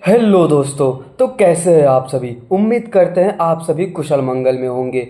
Hello दोस्तों। तो कैसे हैं आप सभी। उम्मीद करते हैं आप सभी कुशल मंगल में होंगे।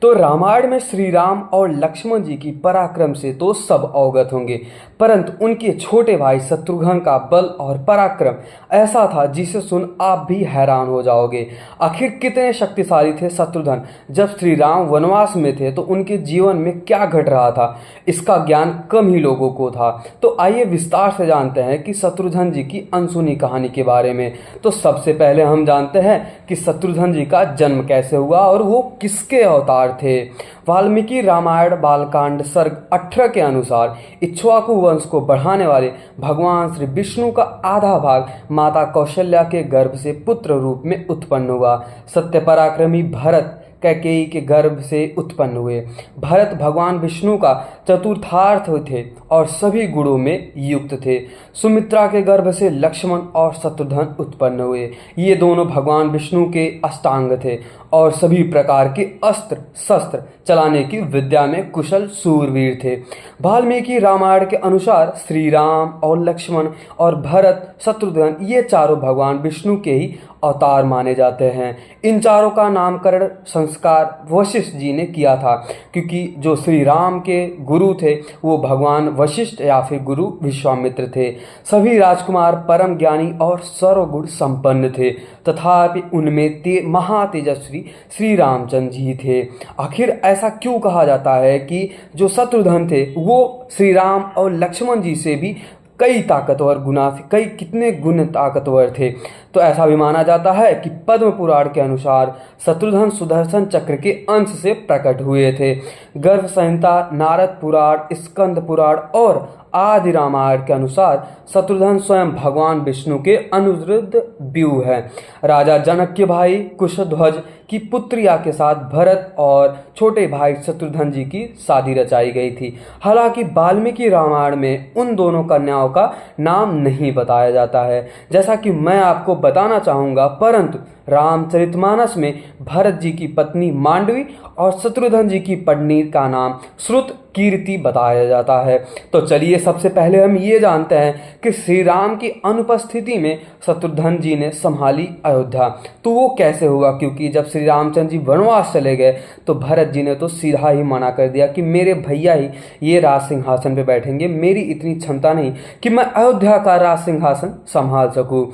तो रामायण में श्री राम और लक्ष्मण जी की पराक्रम से तो सब अवगत होंगे, परंतु उनके छोटे भाई शत्रुघ्न का बल और पराक्रम ऐसा था जिसे सुन आप भी हैरान हो जाओगे। आखिर कितने शक्तिशाली थे शत्रुघ्न। जब श्री राम वनवास में थे तो उनके जीवन में क्या घट रहा था, इसका ज्ञान कम ही लोगों को था। तो आइए विस्तार से जानते हैं कि शत्रुघ्न जी की अनसुनी कहानी के बारे में। तो सबसे पहले हम जानते हैं कि शत्रुघ्न जी का जन्म कैसे हुआ और वो किसके अवतार थे। वाल्मीकि रामायण बालकांड सर्ग 18 के अनुसार इक्ष्वाकु वंश को बढ़ाने वाले भगवान श्री विष्णु का आधा भाग माता कौशल्या के गर्भ से पुत्र रूप में उत्पन्न हुआ। सत्य पराक्रमी भरत कैकेयी के गर्भ से उत्पन्न हुए। भरत भगवान विष्णु का चतुर्थार्थ थे और सभी गुणों में युक्त थे। सुमित्रा के गर्भ से लक्ष्मण और शत्रुघ्न उत्पन्न हुए। ये दोनों भगवान विष्णु के अष्टांग थे और सभी प्रकार के अस्त्र शस्त्र चलाने की विद्या में कुशल सूरवीर थे। वाल्मीकि रामायण के अनुसार श्री राम और लक्ष्मण और भरत शत्रुघ्न ये चारों भगवान विष्णु के ही अवतार माने जाते हैं। इन चारों का नामकरण संस्कार वशिष्ठ जी ने किया था, क्योंकि जो श्री राम के गुरु थे वो भगवान वशिष्ठ या फिर गुरु विश्वामित्र थे। सभी राजकुमार परम ज्ञानी और सर्वगुण संपन्न थे, तथापि उनमें महातेजस्वी श्री रामचंद्र जी थे। आखिर ऐसा क्यों कहा जाता है कि जो शत्रुघ्न थे वो श्री राम और लक्ष्मण जी से भी कई ताकतवर गुना कई कितने गुण ताकतवर थे। तो ऐसा भी माना जाता है कि पद्म पुराण के अनुसार शत्रुघ्न सुदर्शन चक्र के अंश से प्रकट हुए थे। गर्भ संहिता, नारद पुराण, स्कंद पुराण और आदि रामायण के अनुसार शत्रुघ्न स्वयं भगवान विष्णु के अनुरुद्ध व्यू है। राजा जनक के भाई कुशध्वज की पुत्रिया के साथ भरत और छोटे भाई शत्रुघ्न जी की शादी रचाई गई थी। हालांकि वाल्मीकि रामायण में उन दोनों कन्याओं का नाम नहीं बताया जाता है, जैसा कि मैं आपको बताना चाहूँगा, परंतु रामचरितमानस में भरत जी की पत्नी मांडवी और शत्रुघ्न जी की पत्नी का नाम श्रुत कीर्ति बताया जाता है। तो चलिए सबसे पहले हम ये जानते हैं कि श्री राम की अनुपस्थिति में शत्रुघ्न जी ने संभाली अयोध्या। तो वो कैसे हुआ, क्योंकि जब श्री रामचंद्र जी वनवास चले गए तो भरत जी ने तो सीधा ही मना कर दिया कि मेरे भैया ही ये राज सिंहासन पे बैठेंगे, मेरी इतनी क्षमता नहीं कि मैं अयोध्या का राज सिंहासन संभाल सकूं।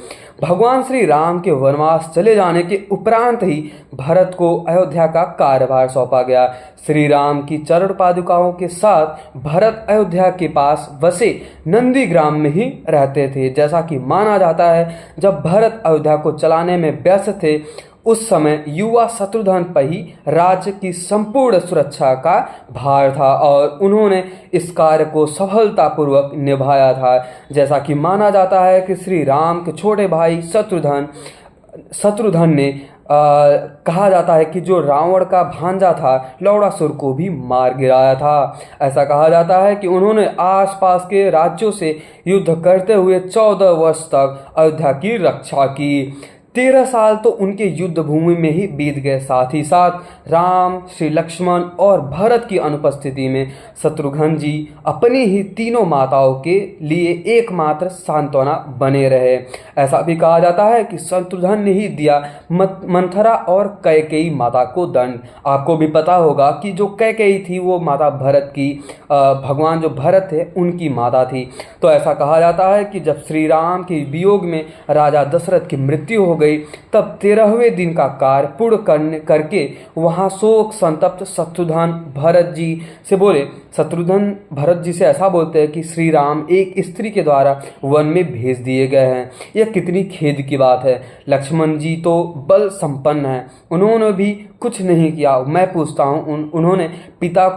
भगवान श्री राम के वनवास चले जाने के उपरांत ही भरत को अयोध्या का कार्यभार सौंपा गया। श्री राम की चरण पादुकाओं के साथ भरत अयोध्या के पास बसे नंदीग्राम में ही रहते थे। जैसा कि माना जाता है जब भरत अयोध्या को चलाने में व्यस्त थे उस समय युवा शत्रुघ्न पर ही राज्य की संपूर्ण सुरक्षा का भार था और उन्होंने इस कार्य को सफलतापूर्वक निभाया था। जैसा कि माना जाता है कि श्री राम के छोटे भाई शत्रुघ्न ने कहा जाता है कि जो रावण का भांजा था लौड़ासुर को भी मार गिराया था। ऐसा कहा जाता है कि उन्होंने आसपास के राज्यों से युद्ध करते हुए 14 वर्ष तक अयोध्या की रक्षा की। 13 साल तो उनके युद्ध भूमि में ही बीत गए। साथ ही साथ राम, श्री लक्ष्मण और भरत की अनुपस्थिति में शत्रुघ्न जी अपनी ही तीनों माताओं के लिए एकमात्र सांत्वना बने रहे। ऐसा भी कहा जाता है कि शत्रुघ्न ने ही दिया मंथरा और कैकेयी माता को दंड। आपको भी पता होगा कि जो कैकेयी थी वो माता भरत की भगवान जो भरत थे उनकी माता थी। तो ऐसा कहा जाता है कि जब श्री राम के वियोग में राजा दशरथ की मृत्यु हो गई तब 13वें दिन का कार्य पूर्ण करके वहां शोक संतप्त शत्रुघ्न भरत जी से बोले। शत्रुघ्न भरत जी से ऐसा बोलते हैं कि श्री राम एक स्त्री के द्वारा वन में भेज दिए गए हैं। यह कितनी खेद की बात है। लक्ष्मण जी तो बल संपन्न हैं, उन्होंने भी कुछ नहीं किया। मैं पूछता हूँ उन्होंने पिता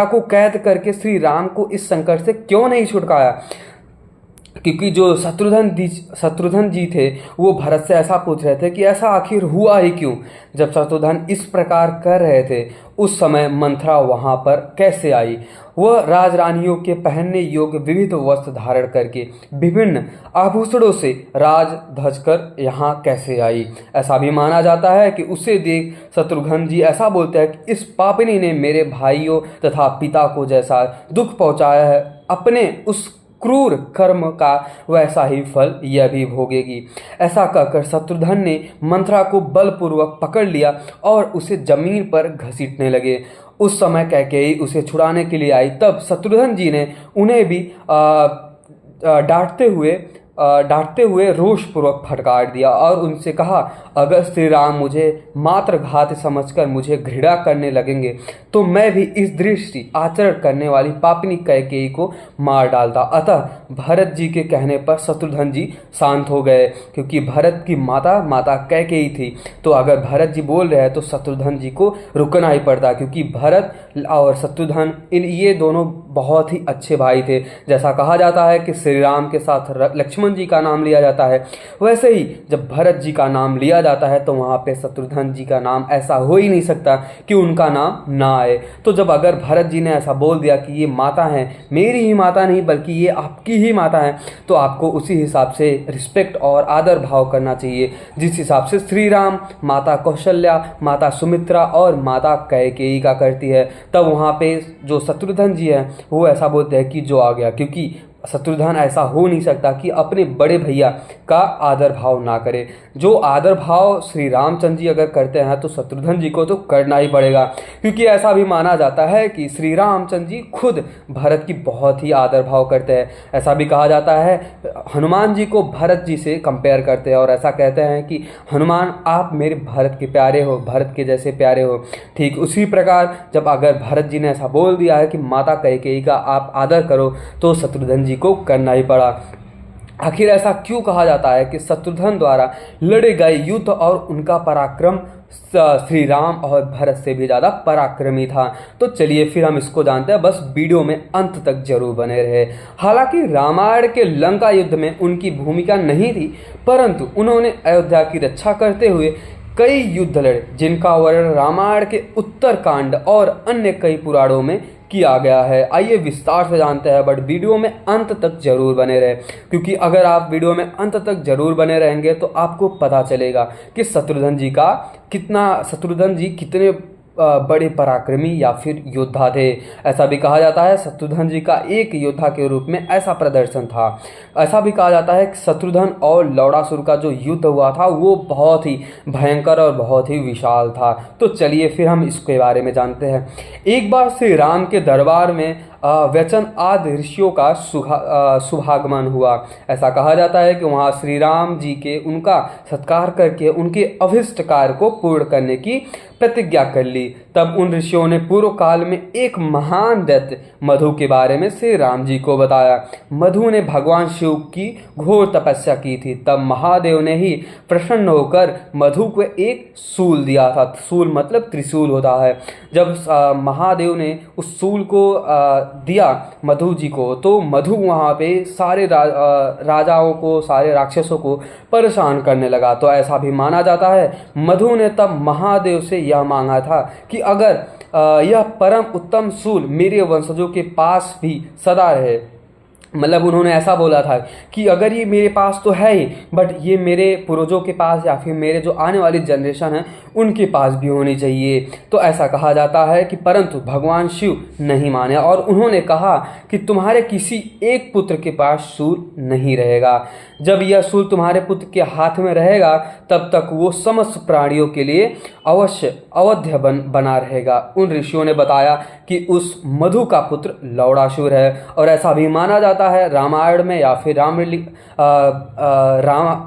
को कैद करके श्री राम को इस संकट से क्यों नहीं छुटकाया। क्योंकि जो शत्रुघ्न जी थे वो भरत से ऐसा पूछ रहे थे कि ऐसा आखिर हुआ ही क्यों। जब शत्रुघ्न इस प्रकार कर रहे थे उस समय मंथरा वहां पर कैसे आई। वह राजरानियों के पहनने योग्य विविध वस्त्र धारण करके विभिन्न आभूषणों से राज धजकर यहाँ कैसे आई। ऐसा भी माना जाता है कि उसे देख शत्रुघ्न जी ऐसा बोलते हैं कि इस पापिनी ने मेरे भाइयों तथा पिता को जैसा दुख पहुँचाया है अपने उस क्रूर कर्म का वैसा ही फल यह भी भोगेगी। ऐसा कहकर शत्रुघ्न ने मंथरा को बलपूर्वक पकड़ लिया और उसे जमीन पर घसीटने लगे। उस समय कैकेयी उसे छुड़ाने के लिए आई। तब शत्रुघ्न जी ने उन्हें भी डांटते हुए रोषपूर्वक फटकार दिया और उनसे कहा, अगर श्री राम मुझे मात्र घात समझकर मुझे घृणा करने लगेंगे तो मैं भी इस दृष्टि आचरण करने वाली पापिनी कैकेयी को मार डालता। अतः भरत जी के कहने पर शत्रुघ्न जी शांत हो गए, क्योंकि भरत की माता कैकेयी थी। तो अगर भरत जी बोल रहे हैं तो शत्रुघ्न जी को रुकना ही पड़ता, क्योंकि भरत और शत्रुघ्न ये दोनों बहुत ही अच्छे भाई थे। जैसा कहा जाता है कि श्री राम के साथ लक्ष्मण जी का नाम लिया जाता है, वैसे ही जब भरत जी का नाम लिया जाता है तो वहाँ पे शत्रुघ्न जी का नाम ऐसा हो ही नहीं सकता कि उनका नाम ना आए। तो जब अगर भरत जी ने ऐसा बोल दिया कि ये माता हैं, मेरी ही माता नहीं बल्कि ये आपकी ही माता है, तो आपको उसी हिसाब से रिस्पेक्ट और आदर भाव करना चाहिए, जिस हिसाब से श्री राम माता कौशल्या, माता सुमित्रा और माता कैकेयी का करती है। तब वहाँ पे जो शत्रुघ्न जी हैं वो ऐसा बोलते हैं कि जो आ गया, क्योंकि शत्रुघ्न ऐसा हो नहीं सकता कि अपने बड़े भैया का आदर भाव ना करे। जो आदर भाव श्री रामचंद्र जी अगर करते हैं तो शत्रुघ्न जी को तो करना ही पड़ेगा, क्योंकि ऐसा भी माना जाता है कि श्री रामचंद्र जी खुद भरत की बहुत ही आदर भाव करते हैं। ऐसा भी कहा जाता है, हनुमान जी को भरत जी से कंपेयर करते हैं और ऐसा कहते हैं कि हनुमान आप मेरे भरत के प्यारे हो, भरत के जैसे प्यारे हो। ठीक उसी प्रकार जब अगर भरत जी ने ऐसा बोल दिया है कि माता कैकेयी का आप आदर करो तो शत्रुघ्न जी को करना ही पड़ा। आखिर ऐसा क्यों कहा जाता है कि शत्रुघ्न द्वारा लड़े गए युद्ध और उनका पराक्रम श्री राम और भरत से भी ज़्यादा पराक्रमी था? तो चलिए फिर हम इसको जानते हैं, बस वीडियो में अंत तक जरूर बने रहे। हालांकि रामायण के लंका युद्ध में उनकी भूमिका नहीं थी, परंतु उन्होंने अयोध्या की रक्षा करते हुए कई युद्ध लड़े, जिनका वर्णन रामायण के उत्तरकांड और अन्य कई पुराणों में किया गया है। आइए विस्तार से जानते हैं, बट वीडियो में अंत तक जरूर बने रहे, क्योंकि अगर आप वीडियो में अंत तक जरूर बने रहेंगे तो आपको पता चलेगा कि शत्रुघ्न जी कितने बड़े पराक्रमी या फिर योद्धा थे। ऐसा भी कहा जाता है शत्रुघ्न जी का एक योद्धा के रूप में ऐसा प्रदर्शन था। ऐसा भी कहा जाता है कि शत्रुघ्न और लौड़ासुर का जो युद्ध हुआ था वो बहुत ही भयंकर और बहुत ही विशाल था। तो चलिए फिर हम इसके बारे में जानते हैं। एक बार श्री राम के दरबार में वचन आदि ऋषियों का शुभागमन हुआ। ऐसा कहा जाता है कि वहाँ श्री राम जी के उनका सत्कार करके उनके अभिष्ट कार्य को पूर्ण करने की प्रतिज्ञा कर ली। तब उन ऋषियों ने पूर्व काल में एक महान दैत्य मधु के बारे में श्री राम जी को बताया। मधु ने भगवान शिव की घोर तपस्या की थी। तब महादेव ने ही प्रसन्न होकर मधु को एक सूल दिया था। सूल मतलब त्रिशूल होता है। जब महादेव ने उस सूल को दिया मधु जी को, तो मधु वहाँ पे सारे राजाओं को, सारे राक्षसों को परेशान करने लगा। तो ऐसा भी माना जाता है मधु ने तब महादेव से यह मांगा था कि अगर यह परम उत्तम सूल मेरे वंशजों के पास भी सदा रहे, मतलब उन्होंने ऐसा बोला था कि अगर ये मेरे पास तो है ही, बट ये मेरे पूर्वजों के पास या फिर मेरे जो आने वाली जनरेशन है उनके पास भी होनी चाहिए। तो ऐसा कहा जाता है कि परंतु भगवान शिव नहीं माने और उन्होंने कहा कि तुम्हारे किसी एक पुत्र के पास सूल नहीं रहेगा। जब यह सूल तुम्हारे पुत्र के हाथ में रहेगा तब तक वो समस्त प्राणियों के लिए अवध्य बना रहेगा। उन ऋषियों ने बताया कि उस मधु का पुत्र लौड़ासुर है। और ऐसा भी माना जाता है रामायण में या फिर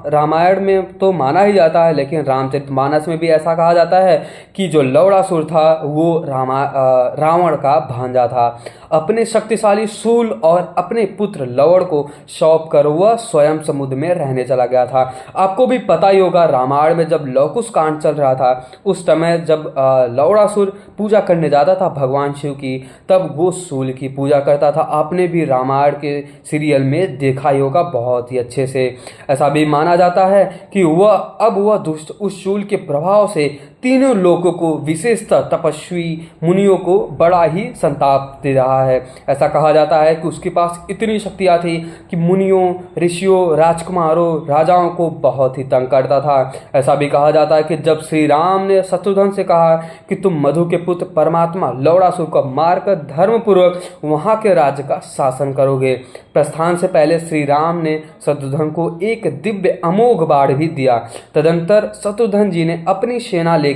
रामायण में तो माना ही जाता है, लेकिन रामचरितमानस में भी ऐसा कहा जाता है कि जो लौड़ासुर था वो रावण का भांजा था। अपने शक्तिशाली सूल और अपने पुत्र लवण को सौंप कर वह स्वयं समुद्र में रहने चला गया था। आपको भी पता ही होगा रामायण में जब लवकुश कांड चल रहा था उस समय जब लवणासुर पूजा करने जाता था भगवान शिव की, तब वो सूल की पूजा करता था। आपने भी रामायण के सीरियल में देखा ही होगा बहुत ही अच्छे से। ऐसा भी माना जाता है कि वह दुष्ट उस शूल के प्रभाव से तीनों लोगों को, विशेषतः तपस्वी मुनियों को बड़ा ही संताप दे रहा है। ऐसा कहा जाता है कि उसके पास इतनी शक्तियाँ थी कि मुनियों, ऋषियों, राजकुमारों, राजाओं को बहुत ही तंग करता था। ऐसा भी कहा जाता है कि जब श्री राम ने शत्रुघ्न से कहा कि तुम मधु के पुत्र परमात्मा लौड़ासुर को मारकर धर्मपूर्वक वहां के राज्य का शासन करोगे, प्रस्थान से पहले श्री राम ने शत्रुघ्न को एक दिव्य अमोघ बाण भी दिया। तदंतर शत्रुघ्न जी ने अपनी सेना लेकर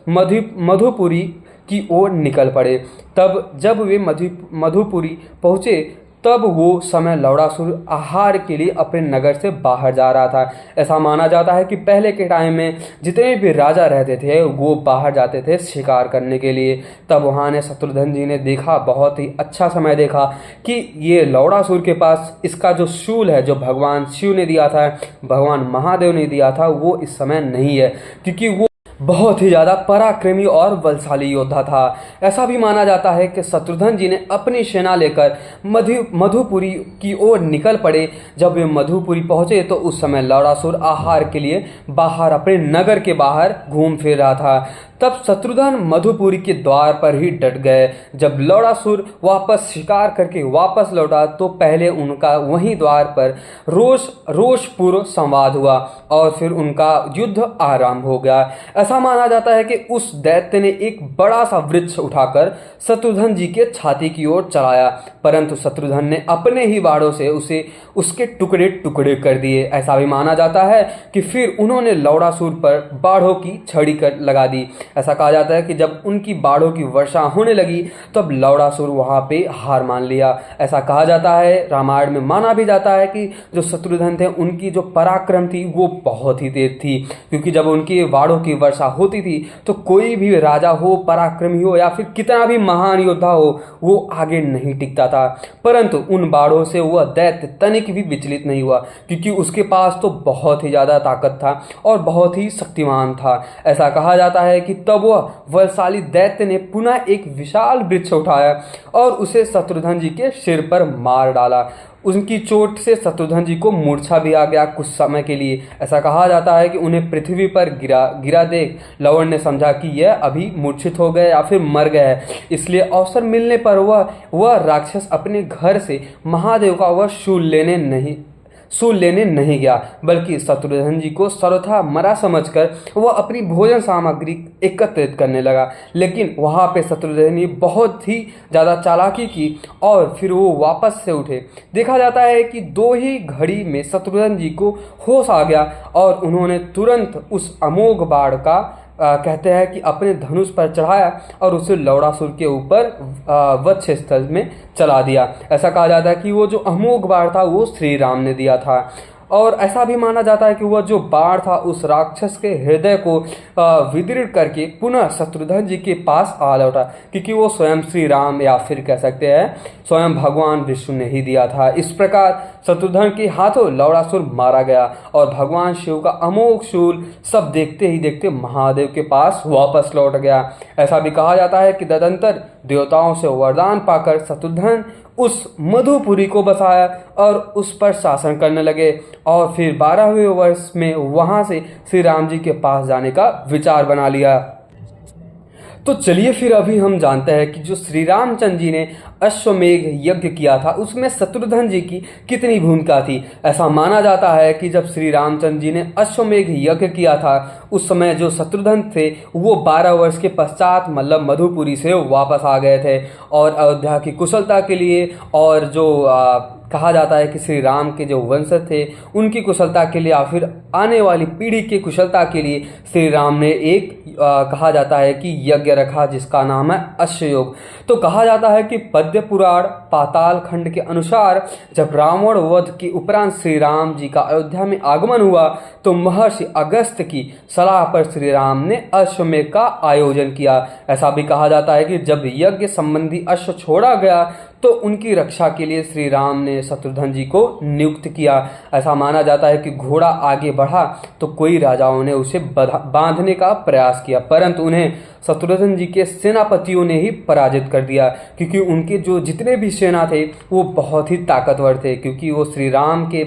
मधुपुरी की ओर निकल पड़े। तब जब वे मधुपुरी पहुंचे तब वो समय लौड़ासुर आहार के लिए अपने नगर से बाहर जा रहा था। ऐसा माना जाता है कि पहले के टाइम में जितने भी राजा रहते थे वो बाहर जाते थे शिकार करने के लिए। तब वहाँ ने शत्रुघ्न जी ने देखा, बहुत ही अच्छा समय देखा कि ये लौड़ासुर के पास इसका जो शूल है, जो भगवान शिव ने दिया था, भगवान महादेव ने दिया था, वो इस समय नहीं है, क्योंकि वो बहुत ही ज़्यादा पराक्रमी और बलशाली योद्धा था। ऐसा भी माना जाता है कि शत्रुघ्न जी ने अपनी सेना लेकर मधुपुरी की ओर निकल पड़े। जब वे मधुपुरी पहुंचे तो उस समय लौड़ासुर आहार के लिए बाहर, अपने नगर के बाहर घूम फिर रहा था। तब शत्रुघ्न मधुपुरी के द्वार पर ही डट गए। जब लौड़ासुर वापस शिकार करके वापस लौटा तो पहले उनका वहीं द्वार पर रोषपूर्ण संवाद हुआ और फिर उनका युद्ध आरंभ हो गया। ऐसा माना जाता है कि उस दैत्य ने एक बड़ा सा वृक्ष उठाकर शत्रुघ्न जी के छाती की ओर चलाया, परंतु शत्रुघ्न ने अपने ही बाणों से उसे उसके टुकड़े टुकड़े कर दिए। ऐसा भी माना जाता है कि फिर उन्होंने लौड़ासुर पर बाढ़ों की छड़ी कर लगा दी। ऐसा कहा जाता है कि जब उनकी बाढ़ों की वर्षा होने लगी तब लौड़ासुर वहां पे हार मान लिया। ऐसा कहा जाता है, रामायण में माना भी जाता है कि जो शत्रुघ्न थे उनकी जो पराक्रम थी वो बहुत ही तेज थी, क्योंकि जब उनकी बाढ़ों की वर्षा होती थी तो कोई भी राजा हो, पराक्रमी हो या फिर कितना भी महान योद्धा हो, वो आगे नहीं टिकता था। परंतु उन बाढ़ों से वह दैत्य तनिक भी विचलित नहीं हुआ, क्योंकि उसके पास तो बहुत ही ज़्यादा ताकत था और बहुत ही शक्तिमान था। ऐसा कहा जाता है कि तब वह बलशाली दैत्य ने पुनः एक विशाल वृक्ष उठाया और उसे शत्रुघ्न जी के सिर पर मार डाला। उनकी चोट से शत्रुघ्न जी को मूर्छा भी आ गया कुछ समय के लिए। ऐसा कहा जाता है कि उन्हें पृथ्वी पर गिरा देख लवण ने समझा कि यह अभी मूर्छित हो गए या फिर मर गए है, इसलिए अवसर मिलने पर वह राक्षस अपने घर से महादेव का वह शूल लेने नहीं गया, बल्कि शत्रुघ्न जी को सर्वथा मरा समझकर वह अपनी भोजन सामग्री एकत्रित करने लगा। लेकिन वहाँ पे शत्रुघ्न जी बहुत ही ज़्यादा चालाकी की और फिर वो वापस से उठे। देखा जाता है कि 2 ही घड़ी में शत्रुघ्न जी को होश आ गया और उन्होंने तुरंत उस अमोघ बाण का कहते हैं कि अपने धनुष पर चढ़ाया और उसे लौड़ासुर के ऊपर वक्ष स्थल में चला दिया। ऐसा कहा जाता है कि वो जो अमोघ बाण था वो श्री राम ने दिया था। और ऐसा भी माना जाता है कि वह जो बाण था उस राक्षस के हृदय को विदीर्ण करके पुनः शत्रुघ्न जी के पास आ लौटा, क्योंकि वो स्वयं श्री राम या फिर कह सकते हैं स्वयं भगवान विष्णु ने ही दिया था। इस प्रकार शत्रुघ्न के हाथों लौड़ासुर मारा गया और भगवान शिव का अमोघ शूल सब देखते ही देखते महादेव के पास वापस लौट गया। ऐसा भी कहा जाता है कि तदंतर देवताओं से वरदान पाकर शत्रुघ्न उस मधुपुरी को बसाया और उस पर शासन करने लगे और फिर 12वें वर्ष में वहां से श्री राम जी के पास जाने का विचार बना लिया। तो चलिए फिर अभी हम जानते हैं कि जो श्री रामचंद्र जी ने अश्वमेघ यज्ञ किया था उसमें शत्रुघ्न जी की कितनी भूमिका थी। ऐसा माना जाता है कि जब श्री रामचंद्र जी ने अश्वमेघ यज्ञ किया था उस समय जो शत्रुघ्न थे वो 12 वर्ष के पश्चात मतलब मधुपुरी से वापस आ गए थे और अयोध्या की कुशलता के लिए और जो कहा जाता है कि श्री राम के जो वंशज थे उनकी कुशलता के लिए या फिर आने वाली पीढ़ी की कुशलता के लिए श्री राम ने एक कहा जाता है कि यज्ञ रखा जिसका नाम है अश्वयोग। तो कहा जाता है कि पद्य पुराण पाताल खंड के अनुसार जब रावण वध के उपरांत श्री राम जी का अयोध्या में आगमन हुआ तो महर्षि अगस्त्य की सलाह पर श्री राम ने अश्वमेध का आयोजन किया। ऐसा भी कहा जाता है कि जब यज्ञ संबंधी अश्व छोड़ा गया तो उनकी रक्षा के लिए श्री राम ने शत्रुघ्न जी को नियुक्त किया। ऐसा माना जाता है कि घोड़ा आगे बढ़ा तो कोई राजाओं ने उसे बांधने का प्रयास किया, परंतु उन्हें शत्रुघ्न जी के सेनापतियों ने ही पराजित कर दिया, क्योंकि उनके जो जितने भी सेना थे वो बहुत ही ताकतवर थे, क्योंकि वो श्री राम के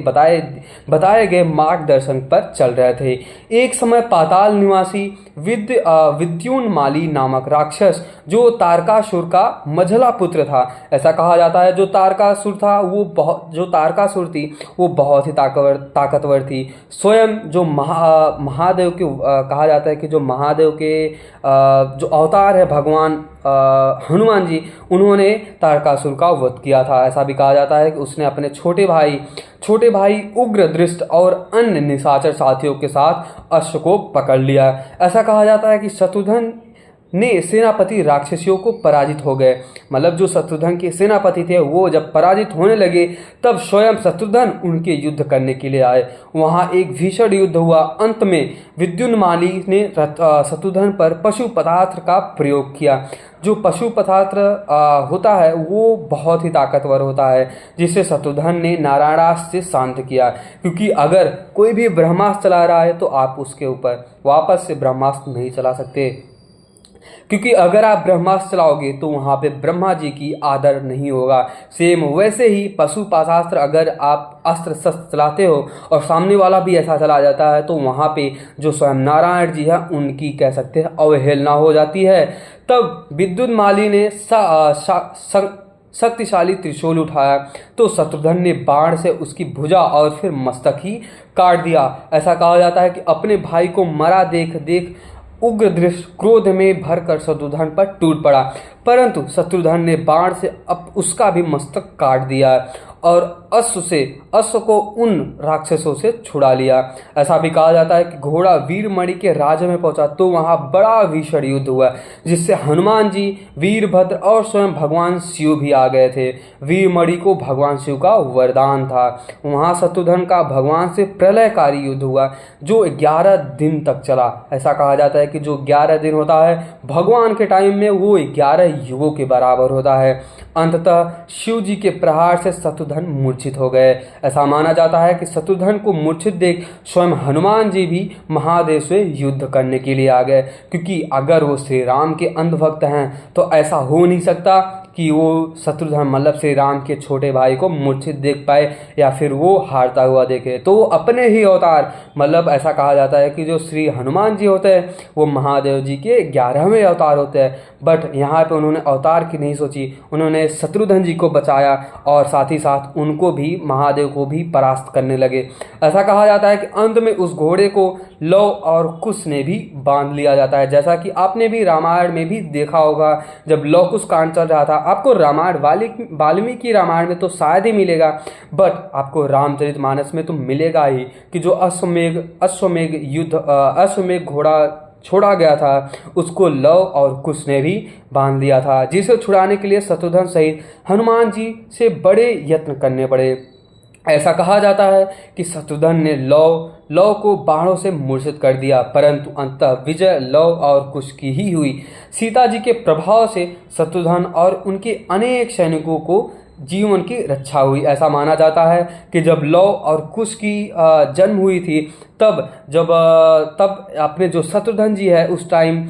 बताए गए मार्गदर्शन पर चल रहे थे। एक समय पाताल निवासी विद्युन्माली नामक राक्षस जो तारकासुर का मझला पुत्र था, ऐसा कहा जाता है जो तारकासुर थी वो बहुत ही ताकतवर थी। स्वयं जो महादेव के कहा जाता है कि जो महादेव के जो अवतार है भगवान हनुमान जी, उन्होंने तारकासुर का वध किया था। ऐसा भी कहा जाता है कि उसने अपने छोटे भाई उग्रदृष्ट और अन्य निशाचर साथियों के साथ अश्व को पकड़ लिया। ऐसा कहा जाता है कि शत्रुघ्न ने सेनापति राक्षसियों को पराजित हो गए, मतलब जो शत्रुघ्न के सेनापति थे वो जब पराजित होने लगे तब स्वयं शत्रुघ्न उनके युद्ध करने के लिए आए। वहाँ एक भीषण युद्ध हुआ। अंत में विद्युन्माली ने शत्रुघ्न पर पशुपतास्त्र का प्रयोग किया। जो पशुपतास्त्र होता है वो बहुत ही ताकतवर होता है, जिसे शत्रुघ्न ने नारायणास्त्र से शांत किया, क्योंकि अगर कोई भी ब्रह्मास्त्र चला रहा है तो आप उसके ऊपर वापस से ब्रह्मास्त्र नहीं चला सकते, क्योंकि अगर आप ब्रह्मास्त्र चलाओगे तो वहाँ पे ब्रह्मा जी की आदर नहीं होगा। सेम वैसे ही पशुपतास्त्र अगर आप अस्त्र शस्त्र चलाते हो और सामने वाला भी ऐसा चला जाता है तो वहाँ पे जो स्वयं नारायण जी है उनकी कह सकते हैं अवहेलना हो जाती है। तब विद्युन्माली ने शक्तिशाली त्रिशूल उठाया तो शत्रुघ्न ने बाण से उसकी भुजा और फिर मस्तक ही काट दिया। ऐसा कहा जाता है कि अपने भाई को मरा देख देख उग्रदृष्ट क्रोध में भरकर शत्रुघ्न पर टूट पड़ा, परंतु शत्रुघ्न ने बाण से अब उसका भी मस्तक काट दिया और अश्व को उन राक्षसों से छुड़ा लिया। ऐसा भी कहा जाता है कि घोड़ा वीरमणि के राज्य में पहुंचा तो वहां बड़ा भीषण युद्ध हुआ, जिससे हनुमान जी, वीरभद्र और स्वयं भगवान शिव भी आ गए थे। वीरमणि को भगवान शिव का वरदान था। वहां शत्रुघ्न का भगवान से प्रलयकारी युद्ध हुआ जो 11 दिन तक चला। ऐसा कहा जाता है कि जो 11 दिन होता है भगवान के टाइम में वो 11 युगों के बराबर होता है। अंततः शिव जी के प्रहार से शत्रुघ्न मूर्छित हो गए। ऐसा माना जाता है कि शत्रुघ्न को मूर्छित देख स्वयं हनुमान जी भी महादेव से युद्ध करने के लिए आ गए, क्योंकि अगर वो श्री राम के अंधभक्त हैं तो ऐसा हो नहीं सकता कि वो शत्रुघ्न मतलब श्री राम के छोटे भाई को मूर्छित देख पाए या फिर वो हारता हुआ देखे। तो वो अपने ही अवतार, मतलब ऐसा कहा जाता है कि जो श्री हनुमान जी होते हैं वो महादेव जी के 11वें अवतार होते हैं, बट यहाँ पे उन्होंने अवतार की नहीं सोची, उन्होंने शत्रुघ्न जी को बचाया और साथ ही साथ उनको भी, महादेव को भी परास्त करने लगे। ऐसा कहा जाता है कि अंत में उस घोड़े को लव और कुश ने भी बांध लिया जाता है। जैसा कि आपने भी रामायण में भी देखा होगा, जब लव कुश कांड चल रहा था, आपको रामायण वाल्मीकि रामायण में तो शायद ही मिलेगा, बट आपको रामचरितमानस में तो मिलेगा ही कि जो अश्वमेघ घोड़ा छोड़ा गया था उसको लव और कुश ने भी बांध लिया था, जिसे छुड़ाने के लिए शत्रुघ्न सहित हनुमान जी से बड़े यत्न करने पड़े। ऐसा कहा जाता है कि शत्रुघ्न ने लव को बाणों से मूर्छित कर दिया, परंतु अंततः विजय लव और कुश की ही हुई। सीता जी के प्रभाव से शत्रुघ्न और उनके अनेक सैनिकों को जीवन की रक्षा हुई। ऐसा माना जाता है कि जब लव और कुश की जन्म हुई थी तब अपने जो शत्रुघ्न जी है उस टाइम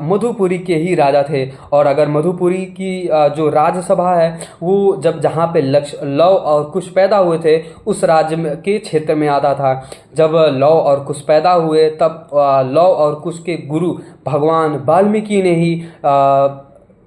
मधुपुरी के ही राजा थे, और अगर मधुपुरी की जो राज्यसभा है वो जहाँ पे लव और कुश पैदा हुए थे उस राज्य के क्षेत्र में आता था। जब लव और कुश पैदा हुए तब लव और कुश के गुरु भगवान वाल्मीकि ने ही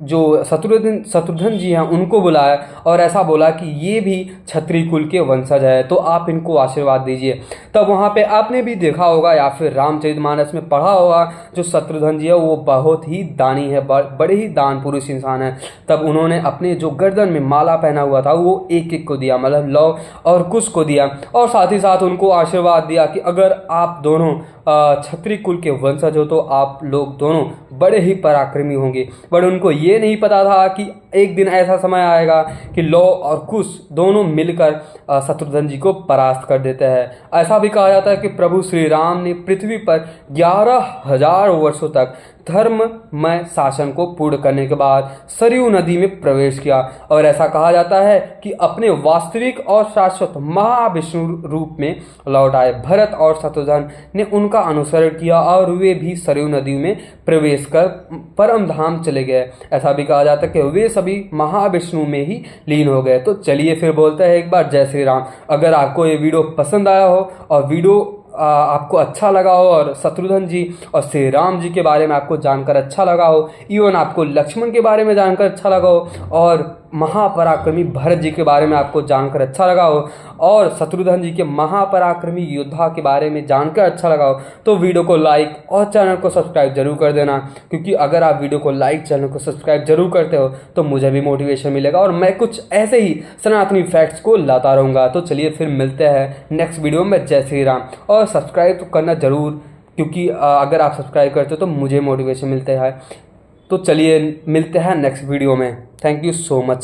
जो शत्रुघ्न जी हैं उनको बुलाया और ऐसा बोला कि ये भी क्षत्रिय कुल के वंशज है, तो आप इनको आशीर्वाद दीजिए। तब वहाँ पे आपने भी देखा होगा या फिर रामचरितमानस में पढ़ा होगा, जो शत्रुघ्न जी है वो बहुत ही दानी है, बड़े ही दान पुरुष इंसान है। तब उन्होंने अपने जो गर्दन में माला पहना हुआ था वो एक एक को दिया, मतलब लव और कुश को दिया, और साथ ही साथ उनको आशीर्वाद दिया कि अगर आप दोनों क्षत्रिय कुल के वंशज हो तो आप लोग दोनों बड़े ही पराक्रमी होंगे। बट उनको ये नहीं पता था कि एक दिन ऐसा समय आएगा कि लौ और कुश दोनों मिलकर शत्रुघ्न जी को परास्त कर देते हैं। ऐसा भी कहा जाता है कि प्रभु श्री राम ने पृथ्वी पर 11,000 वर्षों तक धर्ममय शासन को पूर्ण करने के बाद सरयू नदी में प्रवेश किया, और ऐसा कहा जाता है कि अपने वास्तविक और शाश्वत महाविष्णु रूप में लौट आए। भरत और शत्रुघ्न ने उनका अनुसरण किया और वे भी सरयू नदी में प्रवेश कर परम धाम चले गए। ऐसा भी कहा जाता है कि वे सभी महाविष्णु में ही लीन हो गए। तो चलिए फिर बोलते हैं एक बार जय श्री राम। अगर आपको ये वीडियो पसंद आया हो और वीडियो आपको अच्छा लगा हो और शत्रुघ्न जी और श्री राम जी के बारे में आपको जानकर अच्छा लगा हो, इवन आपको लक्ष्मण के बारे में जानकर अच्छा लगा हो और महापराक्रमी भरत जी के बारे में आपको जानकर अच्छा लगा हो और शत्रुघ्न जी के महापराक्रमी योद्धा के बारे में जानकर अच्छा लगा हो, तो वीडियो को लाइक और चैनल को सब्सक्राइब जरूर कर देना। क्योंकि अगर आप वीडियो को लाइक, चैनल को सब्सक्राइब जरूर करते हो तो मुझे भी मोटिवेशन मिलेगा और मैं कुछ ऐसे ही सनातनी फैक्ट्स को लाता रहूँगा। तो चलिए फिर मिलते हैं नेक्स्ट वीडियो में। जय श्री राम। और सब्सक्राइब तो करना ज़रूर, क्योंकि अगर आप सब्सक्राइब करते हो तो मुझे मोटिवेशन मिलता है। तो चलिए मिलते हैं नेक्स्ट वीडियो में। Thank you so much.